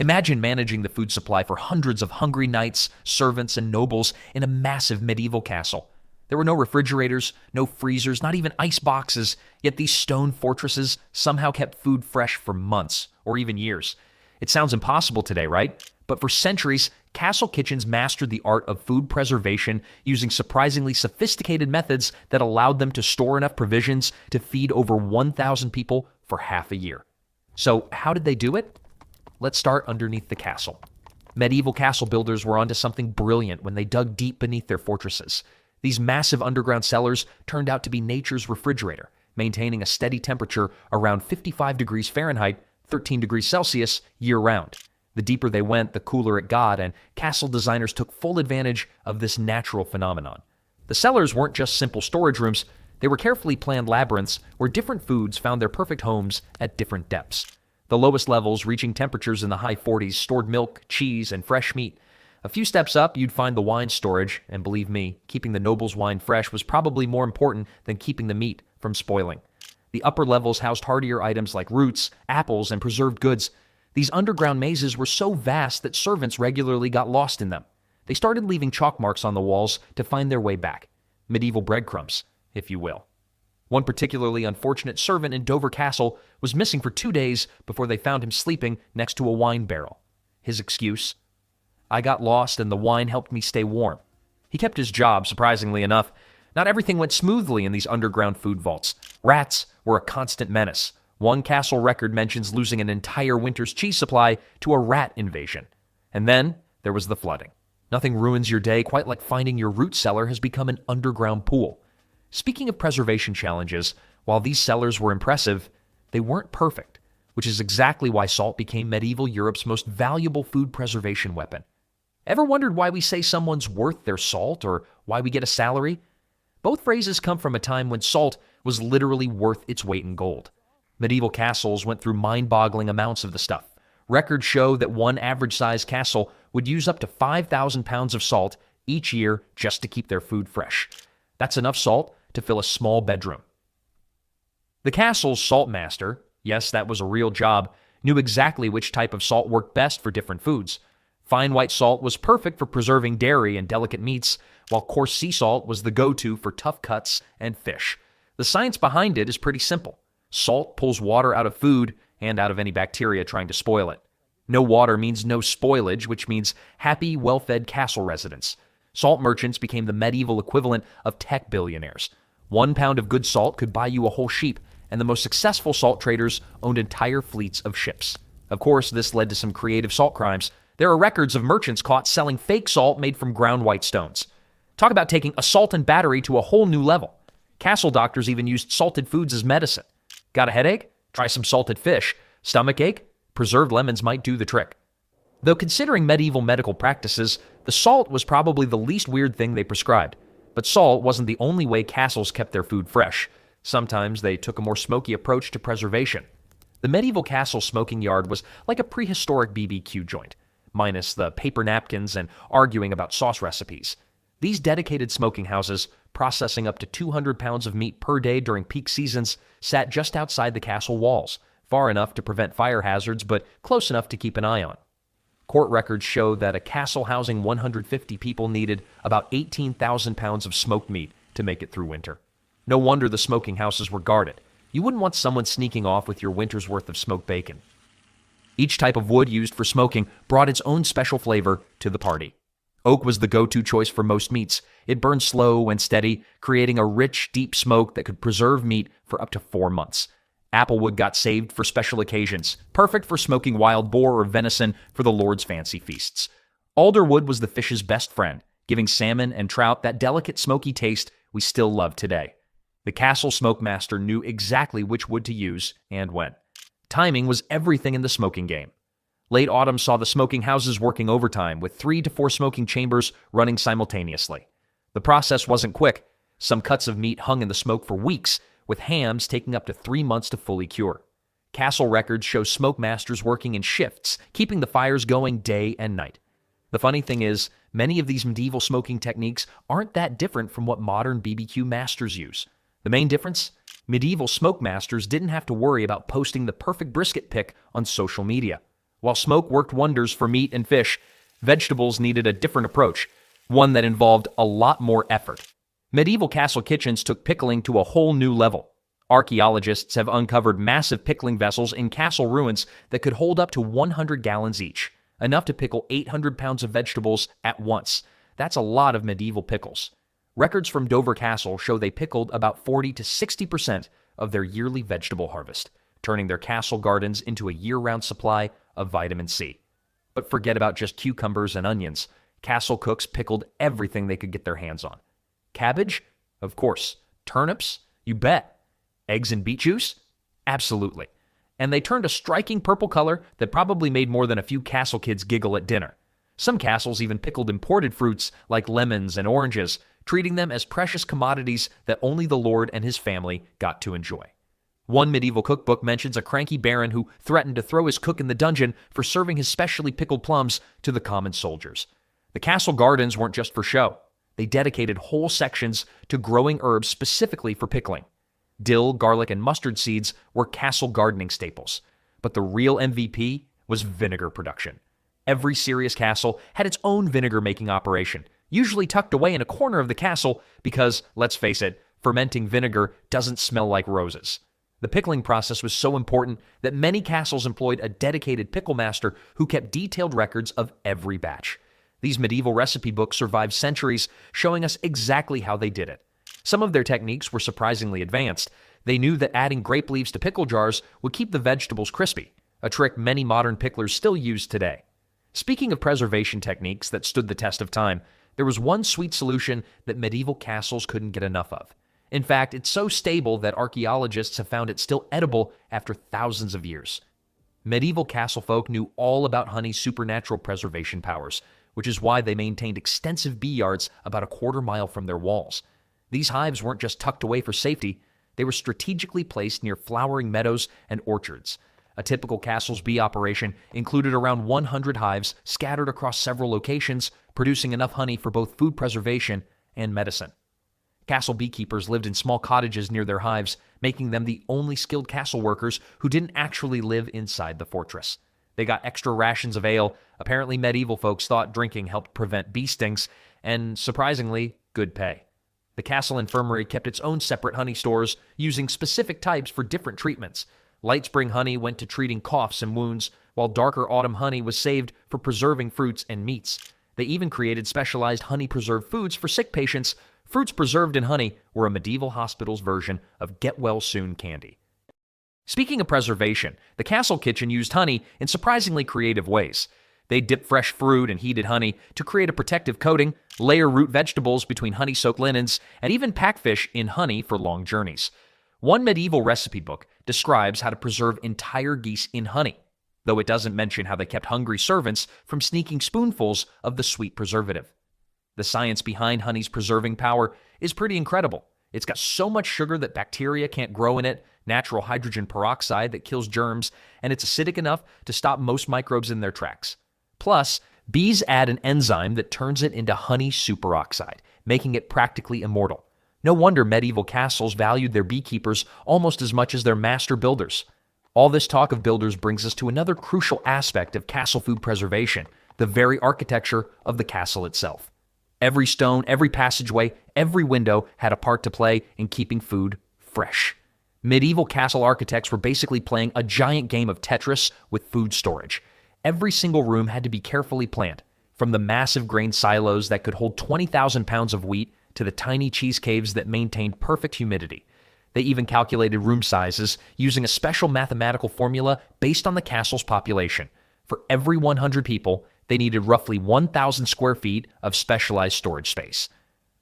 Imagine managing the food supply for hundreds of hungry knights, servants, and nobles in a massive medieval castle. There were no refrigerators, no freezers, not even ice boxes, yet these stone fortresses somehow kept food fresh for months, or even years. It sounds impossible today, right? But for centuries, castle kitchens mastered the art of food preservation using surprisingly sophisticated methods that allowed them to store enough provisions to feed over 1,000 people for half a year. So how did they do it? Let's start underneath the castle. Medieval castle builders were onto something brilliant when they dug deep beneath their fortresses. These massive underground cellars turned out to be nature's refrigerator, maintaining a steady temperature around 55 degrees Fahrenheit, 13 degrees Celsius, year-round. The deeper they went, the cooler it got, and castle designers took full advantage of this natural phenomenon. The cellars weren't just simple storage rooms, they were carefully planned labyrinths where different foods found their perfect homes at different depths. The lowest levels, reaching temperatures in the high 40s, stored milk, cheese, and fresh meat. A few steps up, you'd find the wine storage, and believe me, keeping the noble's wine fresh was probably more important than keeping the meat from spoiling. The upper levels housed hardier items like roots, apples, and preserved goods. These underground mazes were so vast that servants regularly got lost in them. They started leaving chalk marks on the walls to find their way back. Medieval breadcrumbs, if you will. One particularly unfortunate servant in Dover Castle was missing for 2 days before they found him sleeping next to a wine barrel. His excuse? I got lost and the wine helped me stay warm. He kept his job, surprisingly enough. Not everything went smoothly in these underground food vaults. Rats were a constant menace. One castle record mentions losing an entire winter's cheese supply to a rat invasion. And then there was the flooding. Nothing ruins your day quite like finding your root cellar has become an underground pool. Speaking of preservation challenges, while these cellars were impressive, they weren't perfect, which is exactly why salt became medieval Europe's most valuable food preservation weapon. Ever wondered why we say someone's worth their salt or why we get a salary? Both phrases come from a time when salt was literally worth its weight in gold. Medieval castles went through mind-boggling amounts of the stuff. Records show that one average-sized castle would use up to 5,000 pounds of salt each year just to keep their food fresh. That's enough salt to fill a small bedroom. The castle's salt master, yes, that was a real job, knew exactly which type of salt worked best for different foods. Fine white salt was perfect for preserving dairy and delicate meats, while coarse sea salt was the go-to for tough cuts and fish. The science behind it is pretty simple. Salt pulls water out of food and out of any bacteria trying to spoil it. No water means no spoilage, which means happy, well-fed castle residents. Salt merchants became the medieval equivalent of tech billionaires. 1 pound of good salt could buy you a whole sheep, and the most successful salt traders owned entire fleets of ships. Of course, this led to some creative salt crimes. There are records of merchants caught selling fake salt made from ground white stones. Talk about taking assault and battery to a whole new level. Castle doctors even used salted foods as medicine. Got a headache? Try some salted fish. Stomach ache? Preserved lemons might do the trick. Though considering medieval medical practices, the salt was probably the least weird thing they prescribed. But salt wasn't the only way castles kept their food fresh. Sometimes they took a more smoky approach to preservation. The medieval castle smoking yard was like a prehistoric BBQ joint, minus the paper napkins and arguing about sauce recipes. These dedicated smoking houses, processing up to 200 pounds of meat per day during peak seasons, sat just outside the castle walls, far enough to prevent fire hazards, but close enough to keep an eye on. Court records show that a castle housing 150 people needed about 18,000 pounds of smoked meat to make it through winter. No wonder the smoking houses were guarded. You wouldn't want someone sneaking off with your winter's worth of smoked bacon. Each type of wood used for smoking brought its own special flavor to the party. Oak was the go-to choice for most meats. It burned slow and steady, creating a rich, deep smoke that could preserve meat for up to 4 months. Applewood got saved for special occasions, perfect for smoking wild boar or venison for the Lord's fancy feasts. Alderwood was the fish's best friend, giving salmon and trout that delicate smoky taste we still love today. The castle smokemaster knew exactly which wood to use and when. Timing was everything in the smoking game. Late autumn saw the smoking houses working overtime, with 3 to 4 smoking chambers running simultaneously. The process wasn't quick. Some cuts of meat hung in the smoke for weeks, with hams taking up to 3 months to fully cure. Castle records show smoke masters working in shifts, keeping the fires going day and night. The funny thing is, many of these medieval smoking techniques aren't that different from what modern BBQ masters use. The main difference? Medieval smoke masters didn't have to worry about posting the perfect brisket pic on social media. While smoke worked wonders for meat and fish, vegetables needed a different approach, one that involved a lot more effort. Medieval castle kitchens took pickling to a whole new level. Archaeologists have uncovered massive pickling vessels in castle ruins that could hold up to 100 gallons each, enough to pickle 800 pounds of vegetables at once. That's a lot of medieval pickles. Records from Dover Castle show they pickled about 40 to 60% of their yearly vegetable harvest, turning their castle gardens into a year-round supply of vitamin C. But forget about just cucumbers and onions. Castle cooks pickled everything they could get their hands on. Cabbage? Of course. Turnips? You bet. Eggs and beet juice? Absolutely. And they turned a striking purple color that probably made more than a few castle kids giggle at dinner. Some castles even pickled imported fruits like lemons and oranges, treating them as precious commodities that only the lord and his family got to enjoy. One medieval cookbook mentions a cranky baron who threatened to throw his cook in the dungeon for serving his specially pickled plums to the common soldiers. The castle gardens weren't just for show. They dedicated whole sections to growing herbs specifically for pickling. Dill, garlic, and mustard seeds were castle gardening staples. But the real MVP was vinegar production. Every serious castle had its own vinegar-making operation, usually tucked away in a corner of the castle because, let's face it, fermenting vinegar doesn't smell like roses. The pickling process was so important that many castles employed a dedicated pickle master who kept detailed records of every batch. These medieval recipe books survived centuries, showing us exactly how they did it. Some of their techniques were surprisingly advanced. They knew that adding grape leaves to pickle jars would keep the vegetables crispy, a trick many modern picklers still use today. Speaking of preservation techniques that stood the test of time, there was one sweet solution that medieval castles couldn't get enough of. In fact, it's so stable that archaeologists have found it still edible after thousands of years. Medieval castle folk knew all about honey's supernatural preservation powers, which is why they maintained extensive bee yards about a quarter-mile from their walls. These hives weren't just tucked away for safety, they were strategically placed near flowering meadows and orchards. A typical castle's bee operation included around 100 hives scattered across several locations, producing enough honey for both food preservation and medicine. Castle beekeepers lived in small cottages near their hives, making them the only skilled castle workers who didn't actually live inside the fortress. They got extra rations of ale. Apparently, medieval folks thought drinking helped prevent bee stings, and surprisingly, good pay. The castle infirmary kept its own separate honey stores, using specific types for different treatments. Light spring honey went to treating coughs and wounds, while darker autumn honey was saved for preserving fruits and meats. They even created specialized honey-preserved foods for sick patients. Fruits preserved in honey were a medieval hospital's version of get-well-soon candy. Speaking of preservation, the castle kitchen used honey in surprisingly creative ways. They dipped fresh fruit in heated honey to create a protective coating, layer root vegetables between honey-soaked linens, and even pack fish in honey for long journeys. One medieval recipe book describes how to preserve entire geese in honey, though it doesn't mention how they kept hungry servants from sneaking spoonfuls of the sweet preservative. The science behind honey's preserving power is pretty incredible. It's got so much sugar that bacteria can't grow in it, natural hydrogen peroxide that kills germs, and it's acidic enough to stop most microbes in their tracks. Plus, bees add an enzyme that turns it into honey superoxide, making it practically immortal. No wonder medieval castles valued their beekeepers almost as much as their master builders. All this talk of builders brings us to another crucial aspect of castle food preservation, the very architecture of the castle itself. Every stone, every passageway, every window had a part to play in keeping food fresh. Medieval castle architects were basically playing a giant game of Tetris with food storage. Every single room had to be carefully planned, from the massive grain silos that could hold 20,000 pounds of wheat to the tiny cheese caves that maintained perfect humidity. They even calculated room sizes using a special mathematical formula based on the castle's population. For every 100 people, they needed roughly 1,000 square feet of specialized storage space.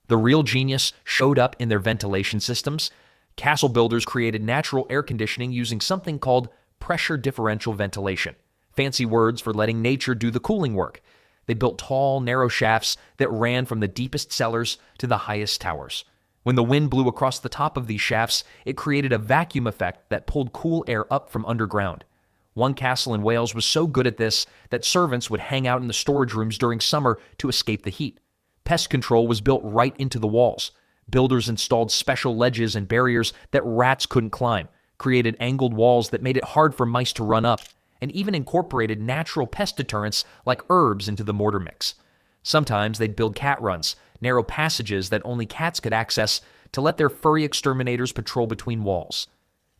The real genius showed up in their ventilation systems. Castle builders created natural air conditioning using something called pressure differential ventilation, fancy words for letting nature do the cooling work. They built tall, narrow shafts that ran from the deepest cellars to the highest towers. When the wind blew across the top of these shafts, it created a vacuum effect that pulled cool air up from underground. One castle in Wales was so good at this that servants would hang out in the storage rooms during summer to escape the heat. Pest control was built right into the walls. Builders installed special ledges and barriers that rats couldn't climb, created angled walls that made it hard for mice to run up, and even incorporated natural pest deterrents like herbs into the mortar mix. Sometimes they'd build cat runs, narrow passages that only cats could access, to let their furry exterminators patrol between walls.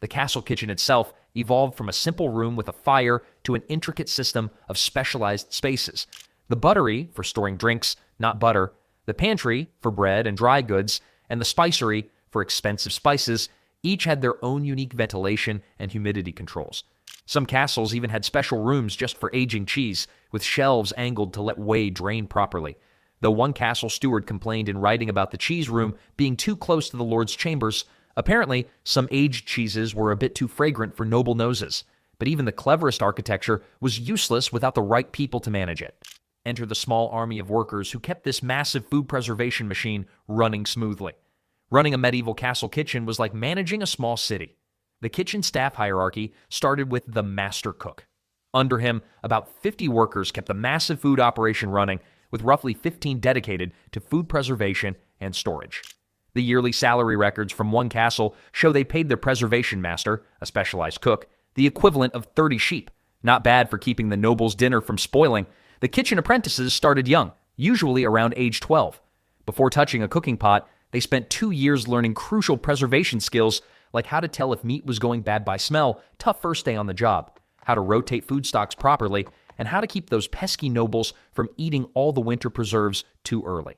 The castle kitchen itself evolved from a simple room with a fire to an intricate system of specialized spaces. The buttery, for storing drinks, not butter, the pantry, for bread and dry goods, and the spicery, for expensive spices, each had their own unique ventilation and humidity controls. Some castles even had special rooms just for aging cheese, with shelves angled to let whey drain properly. Though one castle steward complained in writing about the cheese room being too close to the lord's chambers, apparently some aged cheeses were a bit too fragrant for noble noses. But even the cleverest architecture was useless without the right people to manage it. Enter the small army of workers who kept this massive food preservation machine running smoothly. Running a medieval castle kitchen was like managing a small city. The kitchen staff hierarchy started with the master cook. Under him, about 50 workers kept the massive food operation running, with roughly 15 dedicated to food preservation and storage. The yearly salary records from one castle show they paid their preservation master, a specialized cook, the equivalent of 30 sheep. Not bad for keeping the noble's dinner from spoiling. The kitchen apprentices started young, usually around age 12. Before touching a cooking pot, they spent 2 years learning crucial preservation skills like how to tell if meat was going bad by smell, tough first day on the job, how to rotate food stocks properly, and how to keep those pesky nobles from eating all the winter preserves too early.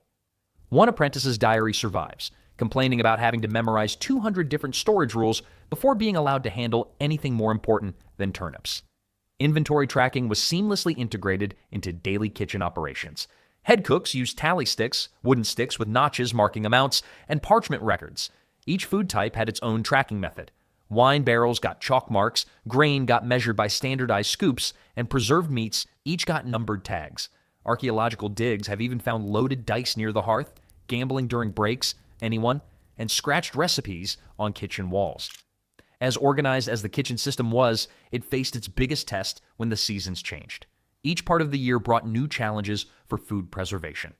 One apprentice's diary survives, complaining about having to memorize 200 different storage rules before being allowed to handle anything more important than turnips. Inventory tracking was seamlessly integrated into daily kitchen operations. Head cooks used tally sticks, wooden sticks with notches marking amounts, and parchment records. Each food type had its own tracking method. Wine barrels got chalk marks, grain got measured by standardized scoops, and preserved meats each got numbered tags. Archaeological digs have even found loaded dice near the hearth, gambling during breaks, anyone, and scratched recipes on kitchen walls. As organized as the kitchen system was, it faced its biggest test when the seasons changed. Each part of the year brought new challenges for food preservation.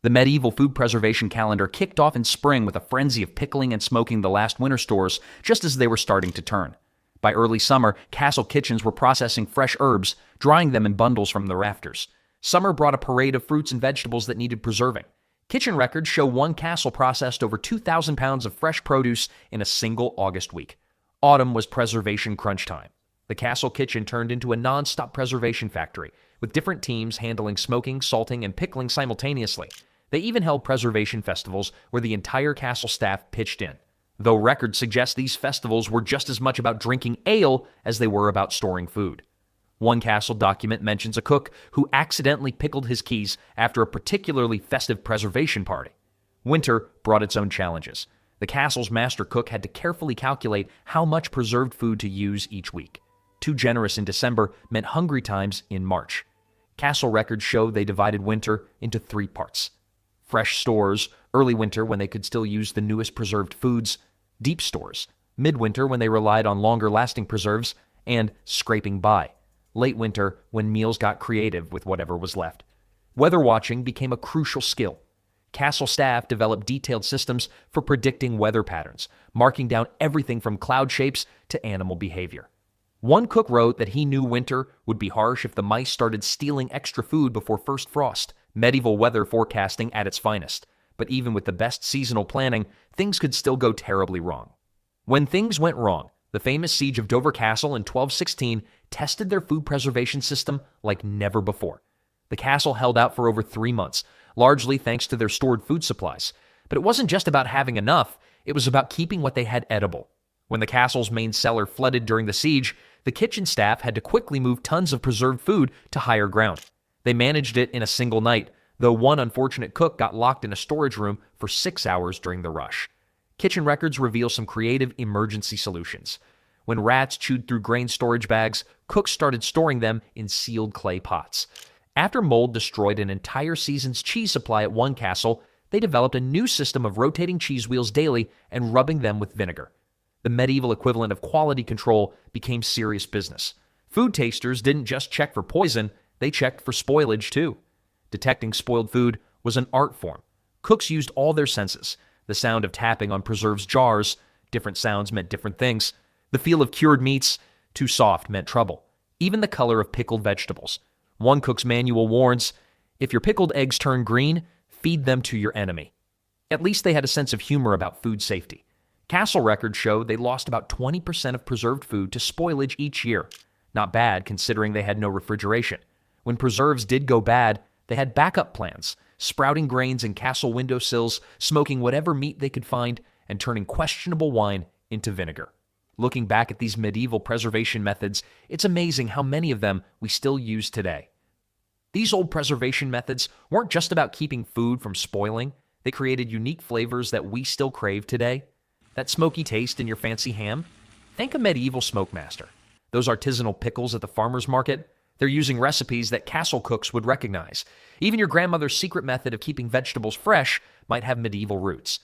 The medieval food preservation calendar kicked off in spring with a frenzy of pickling and smoking the last winter stores just as they were starting to turn. By early summer, castle kitchens were processing fresh herbs, drying them in bundles from the rafters. Summer brought a parade of fruits and vegetables that needed preserving. Kitchen records show one castle processed over 2,000 pounds of fresh produce in a single August week. Autumn was preservation crunch time. The castle kitchen turned into a non-stop preservation factory, with different teams handling smoking, salting, and pickling simultaneously. They even held preservation festivals where the entire castle staff pitched in, though records suggest these festivals were just as much about drinking ale as they were about storing food. One castle document mentions a cook who accidentally pickled his keys after a particularly festive preservation party. Winter brought its own challenges. The castle's master cook had to carefully calculate how much preserved food to use each week. Too generous in December meant hungry times in March. Castle records show they divided winter into 3 parts. Fresh stores, early winter when they could still use the newest preserved foods, deep stores, midwinter when they relied on longer-lasting preserves, and scraping by, late winter when meals got creative with whatever was left. Weather watching became a crucial skill. Castle staff developed detailed systems for predicting weather patterns, marking down everything from cloud shapes to animal behavior. One cook wrote that he knew winter would be harsh if the mice started stealing extra food before first frost. Medieval weather forecasting at its finest. But even with the best seasonal planning, things could still go terribly wrong. When things went wrong, the famous siege of Dover Castle in 1216 tested their food preservation system like never before. The castle held out for over 3 months, largely thanks to their stored food supplies. But it wasn't just about having enough, it was about keeping what they had edible. When the castle's main cellar flooded during the siege, the kitchen staff had to quickly move tons of preserved food to higher ground. They managed it in a single night, though one unfortunate cook got locked in a storage room for 6 hours during the rush. Kitchen records reveal some creative emergency solutions. When rats chewed through grain storage bags, cooks started storing them in sealed clay pots. After mold destroyed an entire season's cheese supply at one castle, they developed a new system of rotating cheese wheels daily and rubbing them with vinegar. The medieval equivalent of quality control became serious business. Food tasters didn't just check for poison, they checked for spoilage too. Detecting spoiled food was an art form. Cooks used all their senses. The sound of tapping on preserves jars, different sounds meant different things. The feel of cured meats, too soft meant trouble. Even the color of pickled vegetables. One cook's manual warns, if your pickled eggs turn green, feed them to your enemy. At least they had a sense of humor about food safety. Castle records show they lost about 20% of preserved food to spoilage each year. Not bad, considering they had no refrigeration. When preserves did go bad, they had backup plans, sprouting grains in castle windowsills, smoking whatever meat they could find, and turning questionable wine into vinegar. Looking back at these medieval preservation methods, it's amazing how many of them we still use today. These old preservation methods weren't just about keeping food from spoiling. They created unique flavors that we still crave today. That smoky taste in your fancy ham? Think a medieval smokemaster. Those artisanal pickles at the farmer's market? They're using recipes that castle cooks would recognize. Even your grandmother's secret method of keeping vegetables fresh might have medieval roots.